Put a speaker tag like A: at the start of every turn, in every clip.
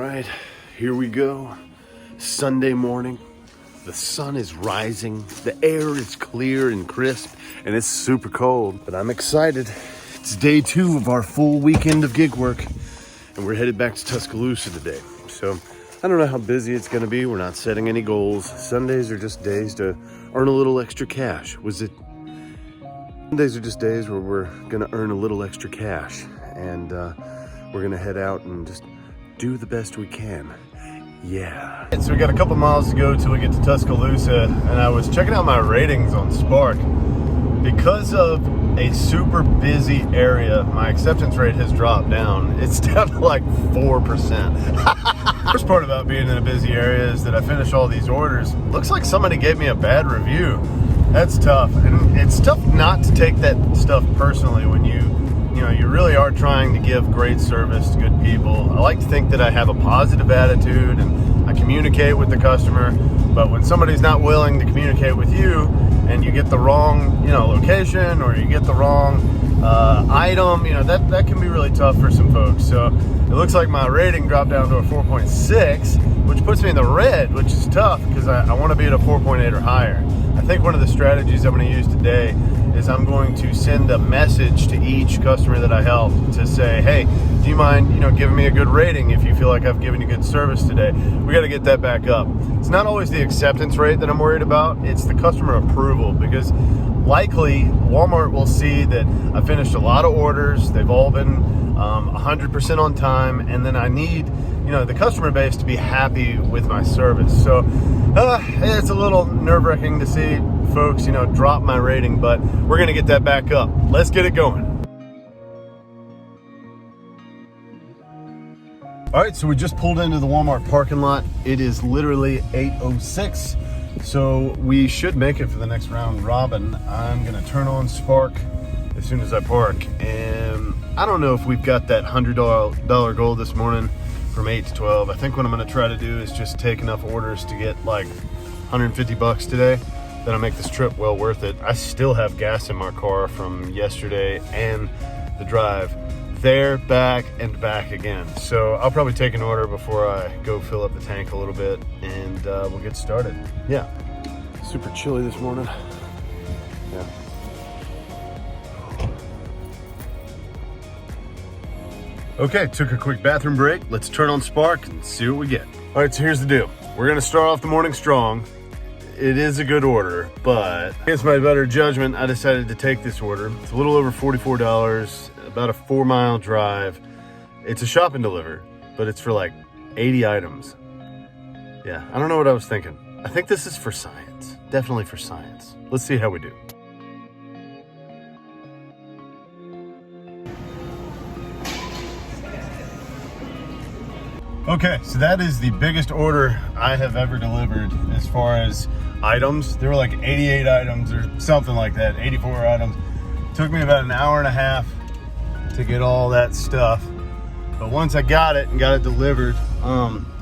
A: right, here we go. Sunday morning. The sun is rising. The air is clear and crisp, and it's super cold, but I'm excited. It's day 2 of our full weekend of gig work, and we're headed back to Tuscaloosa today. So I don't know how busy it's gonna be. We're not setting any goals. Sundays are just days to earn a little extra cash. Sundays are just days where we're gonna earn a little extra cash, and we're gonna head out and just do the best we can. Yeah. So we got a couple miles to go till we get to Tuscaloosa, and I was checking out my ratings on Spark. Because of a super busy area, my acceptance rate has dropped down. It's down to like 4%. First part about being in a busy area is that I finish all these orders. Looks like somebody gave me a bad review. That's tough, and it's tough not to take that stuff personally when you really are trying to give great service to good people. I like to think that I have a positive attitude and I communicate with the customer, but when somebody's not willing to communicate with you and you get the wrong, location, or you get the wrong item, that can be really tough for some folks. So it looks like my rating dropped down to a 4.6, which puts me in the red, which is tough because I want to be at a 4.8 or higher. I think one of the strategies I'm going to use today is I'm going to send a message to each customer that I help to say, hey, do you mind, giving me a good rating if you feel like I've given you good service today? We got to get that back up. It's not always the acceptance rate that I'm worried about. It's the customer approval, because likely Walmart will see that I finished a lot of orders. They've all been 100% on time, and then I need, the customer base to be happy with my service. So it's a little nerve-wracking to see folks, drop my rating, but we're gonna get that back up. Let's get it going. All right, so we just pulled into the Walmart parking lot. It is literally 8:06, so we should make it for the next round robin. I'm gonna turn on Spark as soon as I park, and I don't know if we've got that $100 goal this morning from 8 to 12. I think what I'm gonna try to do is just take enough orders to get like 150 bucks today. That'll make this trip well worth it. I still have gas in my car from yesterday and the drive there, back, and back again. So I'll probably take an order before I go fill up the tank a little bit, and we'll get started. Yeah, super chilly this morning. Yeah. Okay, took a quick bathroom break. Let's turn on Spark and see what we get. All right, so here's the deal. We're gonna start off the morning strong. It is a good order, but against my better judgment, I decided to take this order. It's a little over $44, about a 4-mile drive. It's a shop and deliver, but it's for like 80 items. Yeah, I don't know what I was thinking. I think this is for science, definitely for science. Let's see how we do. Okay, so that is the biggest order I have ever delivered as far as items. There were like 88 items or something like that, 84 items. Took me about an hour and a half to get all that stuff. But once I got it and got it delivered,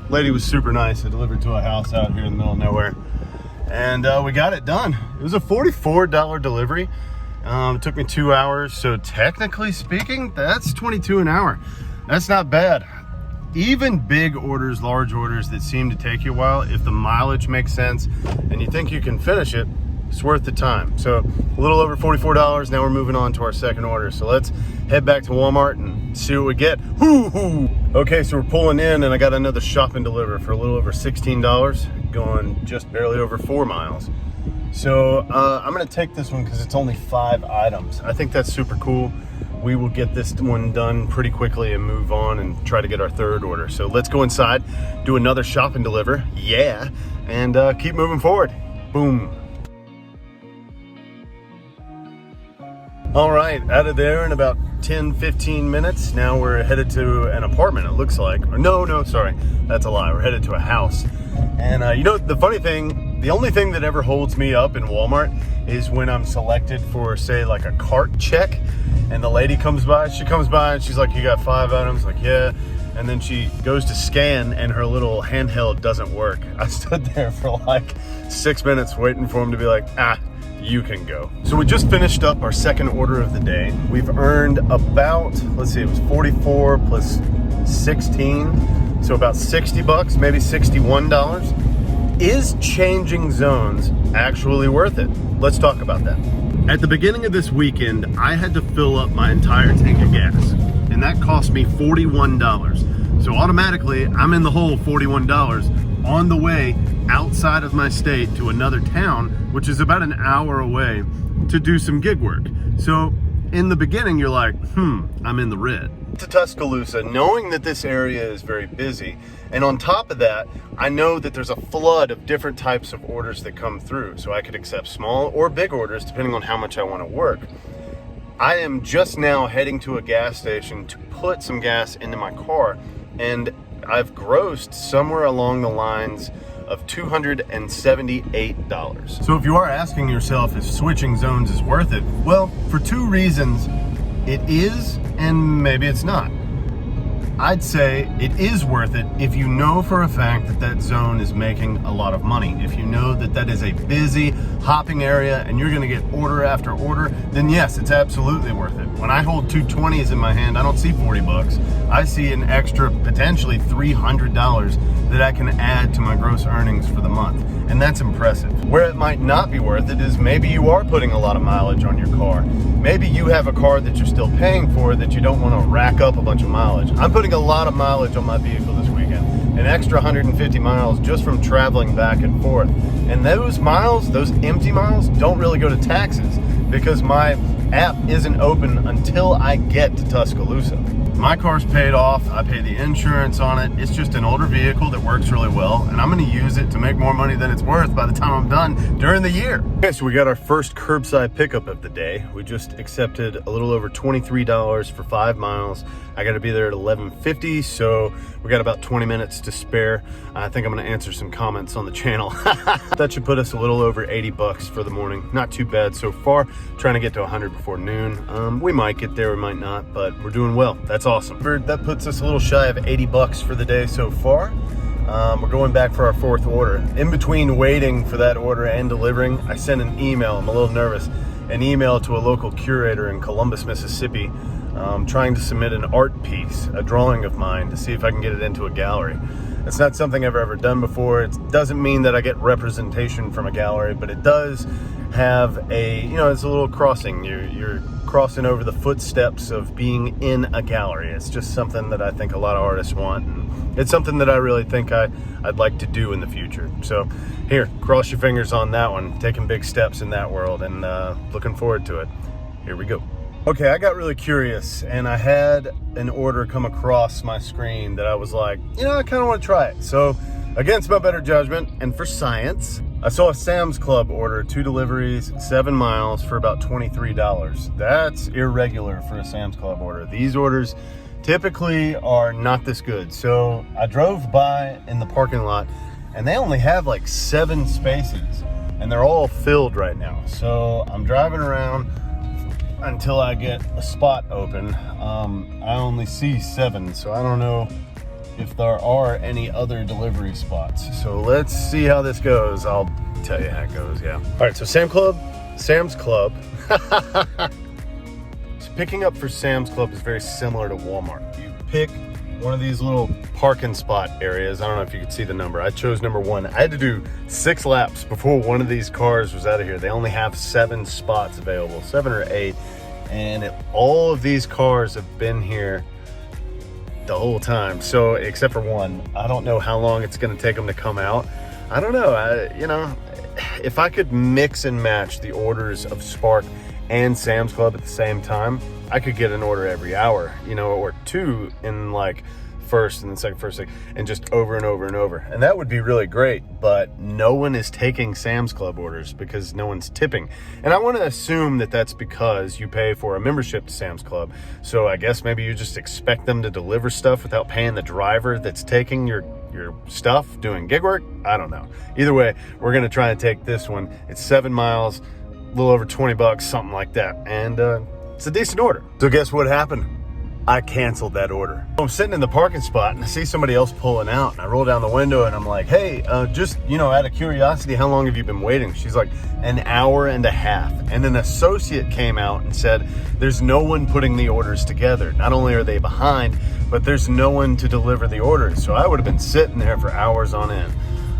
A: lady was super nice. I delivered to a house out here in the middle of nowhere. And we got it done. It was a $44 delivery. It took me 2 hours. So technically speaking, that's $22 an hour. That's not bad. Even big orders, large orders that seem to take you a while, if the mileage makes sense and you think you can finish it, it's worth the time. So a little over $44. Now we're moving on to our second order. So let's head back to Walmart and see what we get. Woo-hoo! Okay, so we're pulling in, and I got another shop and deliver for a little over $16, going just barely over 4 miles. So I'm gonna take this one because it's only 5 items. I think that's super cool. We will get this one done pretty quickly and move on and try to get our third order. So let's go inside, do another shop and deliver, yeah, and keep moving forward. Boom. All right, out of there in about 10-15 minutes. Now we're headed to an apartment, it looks like. Or no, sorry, that's a lie. We're headed to a house. And the funny thing, the only thing that ever holds me up in Walmart is when I'm selected for, say, like a cart check, and the lady comes by, and she's like, you got 5 items? Like, yeah. And then she goes to scan and her little handheld doesn't work. I stood there for like 6 minutes waiting for him to be like, you can go. So we just finished up our second order of the day. We've earned about, let's see, it was 44 plus 16, so about 60 bucks, maybe $61. Is changing zones actually worth it? Let's talk about that. At the beginning of this weekend, I had to fill up my entire tank of gas, and that cost me $41. So automatically, I'm in the hole $41 on the way outside of my state to another town, which is about an hour away, to do some gig work. So in the beginning, you're like, I'm in the red. To Tuscaloosa, knowing that this area is very busy, and on top of that, I know that there's a flood of different types of orders that come through, so I could accept small or big orders depending on how much I want to work. I am just now heading to a gas station to put some gas into my car, and I've grossed somewhere along the lines of $278. So if you are asking yourself if switching zones is worth it, well, for two reasons, it is and maybe it's not. I'd say it is worth it if you know for a fact that that zone is making a lot of money. If you know that that is a busy hopping area and you're going to get order after order, then yes, it's absolutely worth it. When I hold 220s in my hand, I don't see 40 bucks. I see an extra potentially $300 that I can add to my gross earnings for the month. And that's impressive. Where it might not be worth it is maybe you are putting a lot of mileage on your car. Maybe you have a car that you're still paying for that you don't want to rack up a bunch of mileage. I'm putting a lot of mileage on my vehicle this weekend, an extra 150 miles just from traveling back and forth. And those miles, those empty miles, don't really go to taxes because my app isn't open until I get to Tuscaloosa. My car's paid off. I pay the insurance on it. It's just an older vehicle that works really well, and I'm going to use it to make more money than it's worth by the time I'm done during the year. Okay, so we got our first curbside pickup of the day. We just accepted a little over $23 for 5 miles. I got to be there at 11:50, so we got about 20 minutes to spare. I think I'm going to answer some comments on the channel. That should put us a little over 80 bucks for the morning. Not too bad so far. Trying to get to 100 before noon. We might get there, we might not, but we're doing well. That's awesome. That puts us a little shy of 80 bucks for the day so far. We're going back for our fourth order. In between waiting for that order and delivering, I sent an email. I'm a little nervous. An email to a local curator in Columbus, Mississippi, trying to submit an art piece, a drawing of mine, to see if I can get it into a gallery. It's not something I've ever done before. It doesn't mean that I get representation from a gallery, but it does have a, it's a little crossing. You're crossing over the footsteps of being in a gallery. It's just something that I think a lot of artists want, and it's something that I really think I'd like to do in the future. So here, cross your fingers on that one. Taking big steps in that world, and looking forward to it. Here we go. Okay, I got really curious, and I had an order come across my screen that I was like, I kind of want to try it. So against my better judgment and for science, I saw a Sam's Club order, 2 deliveries, 7 miles for about $23. That's irregular for a Sam's Club order. These orders typically are not this good. So I drove by in the parking lot, and they only have like 7 spaces, and they're all filled right now. So I'm driving around until I get a spot open. I only see 7, so I don't know if there are any other delivery spots. So let's see how this goes. I'll tell you how it goes, yeah. All right, so Sam's Club. So picking up for Sam's Club is very similar to Walmart. You pick one of these little parking spot areas. I don't know if you can see the number. I chose number 1. I had to do 6 laps before one of these cars was out of here. They only have 7 spots available, 7 or 8. And all of these cars have been here the whole time. So except for one, I don't know how long it's going to take them to come out. I don't know. If I could mix and match the orders of Spark and Sam's Club at the same time, I could get an order every hour, or 2 in like first and then second, and just over and over and over. And that would be really great, but no one is taking Sam's Club orders because no one's tipping. And I want to assume that that's because you pay for a membership to Sam's Club. So I guess maybe you just expect them to deliver stuff without paying the driver that's taking your stuff, doing gig work. I don't know. Either way, we're going to try and take this one. It's 7 miles, a little over 20 bucks, something like that. And it's a decent order. So guess what happened? I canceled that order. I'm sitting in the parking spot and I see somebody else pulling out, and I roll down the window and I'm like, hey, just, out of curiosity, how long have you been waiting? She's like, an hour and a half. And an associate came out and said, there's no one putting the orders together. Not only are they behind, but there's no one to deliver the orders. So I would have been sitting there for hours on end.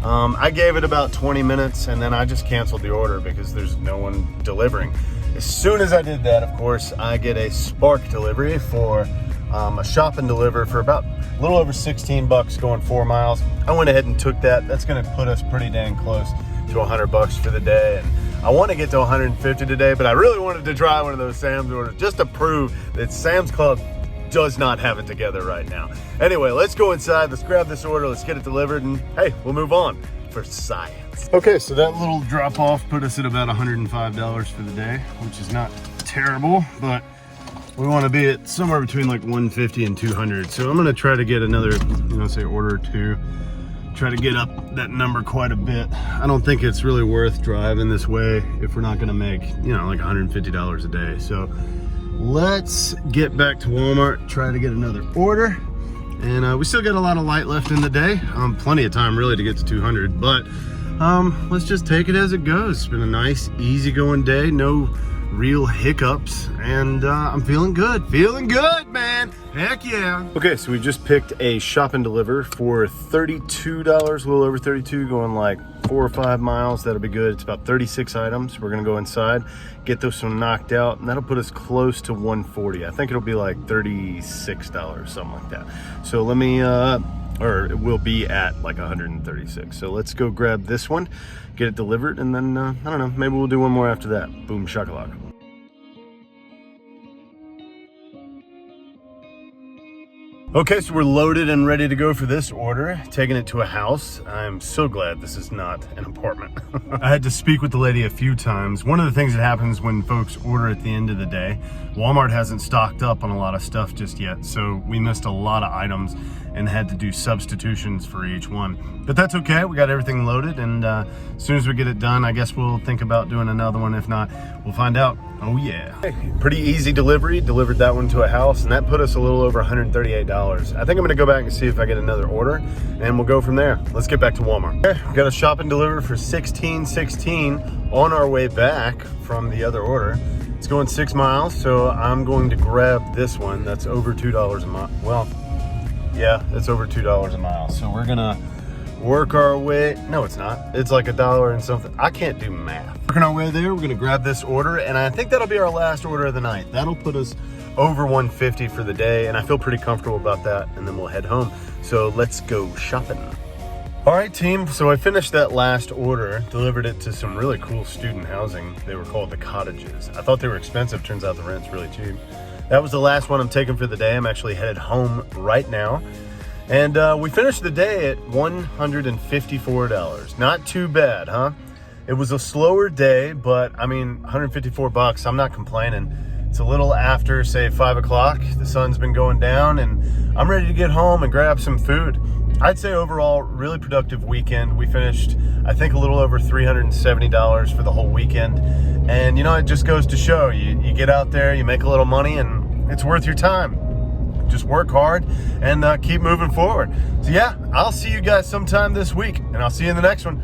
A: I gave it about 20 minutes and then I just canceled the order because there's no one delivering. As soon as I did that, of course, I get a Spark delivery for a shop and deliver for about a little over 16 bucks going 4 miles. I went ahead and took that. That's gonna put us pretty dang close to 100 bucks for the day. And I wanna get to 150 today, but I really wanted to try one of those SAMS orders just to prove that Sam's Club does not have it together right now. Anyway, let's go inside, let's grab this order, let's get it delivered, and hey, we'll move on for science. Okay, so that little drop off put us at about $105 for the day, which is not terrible, but we want to be at somewhere between like 150 and 200. So I'm gonna try to get another, say order or two, try to get up that number quite a bit. I don't think it's really worth driving this way if we're not gonna make, like $150 a day. So let's get back to Walmart, try to get another order. And we still got a lot of light left in the day. Plenty of time really to get to 200, but let's just take it as it goes. It's been a nice, easygoing day. No real hiccups, and I'm feeling good, man. Heck yeah. Okay, so we just picked a shop and deliver for $32, a little over 32, going like 4 or 5 miles. That'll be good. It's about 36 items. We're gonna go inside, get those some knocked out, and that'll put us close to 140. I think it'll be like $36, something like that. So let me or it will be at like 136. So let's go grab this one, get it delivered, and then I don't know, maybe we'll do one more after that. Boom shakalaka. Okay, so we're loaded and ready to go for this order, taking it to a house. I'm so glad this is not an apartment. I had to speak with the lady a few times. One of the things that happens when folks order at the end of the day, Walmart hasn't stocked up on a lot of stuff just yet, so we missed a lot of items and had to do substitutions for each one. But that's okay, we got everything loaded, and as soon as we get it done, I guess we'll think about doing another one. If not, we'll find out. Oh yeah. Pretty easy delivery, delivered that one to a house, and that put us a little over $138. I think I'm gonna go back and see if I get another order, and we'll go from there. Let's get back to Walmart. Okay, we got a shop and deliver for $16.16 on our way back from the other order. It's going 6 miles, so I'm going to grab this one. That's over $2 a mile. Well, yeah, it's over $2 a mile. So we're gonna work our way. No, it's not. It's like $1 and something. I can't do math. Working our way there, we're gonna grab this order, and I think that'll be our last order of the night. That'll put us over 150 for the day, and I feel pretty comfortable about that, and then we'll head home. So let's go shopping. All right, team, so I finished that last order, delivered it to some really cool student housing. They were called the cottages. I thought they were expensive. Turns out the rent's really cheap. That was the last one I'm taking for the day. I'm actually headed home right now. And we finished the day at $154. Not too bad, huh? It was a slower day, but I mean, 154 bucks, I'm not complaining. It's a little after, say, 5 o'clock. The sun's been going down, and I'm ready to get home and grab some food. I'd say overall, really productive weekend. We finished, I think, a little over $370 for the whole weekend. And it just goes to show, you get out there, you make a little money, and it's worth your time. Just work hard and keep moving forward. So yeah, I'll see you guys sometime this week, and I'll see you in the next one.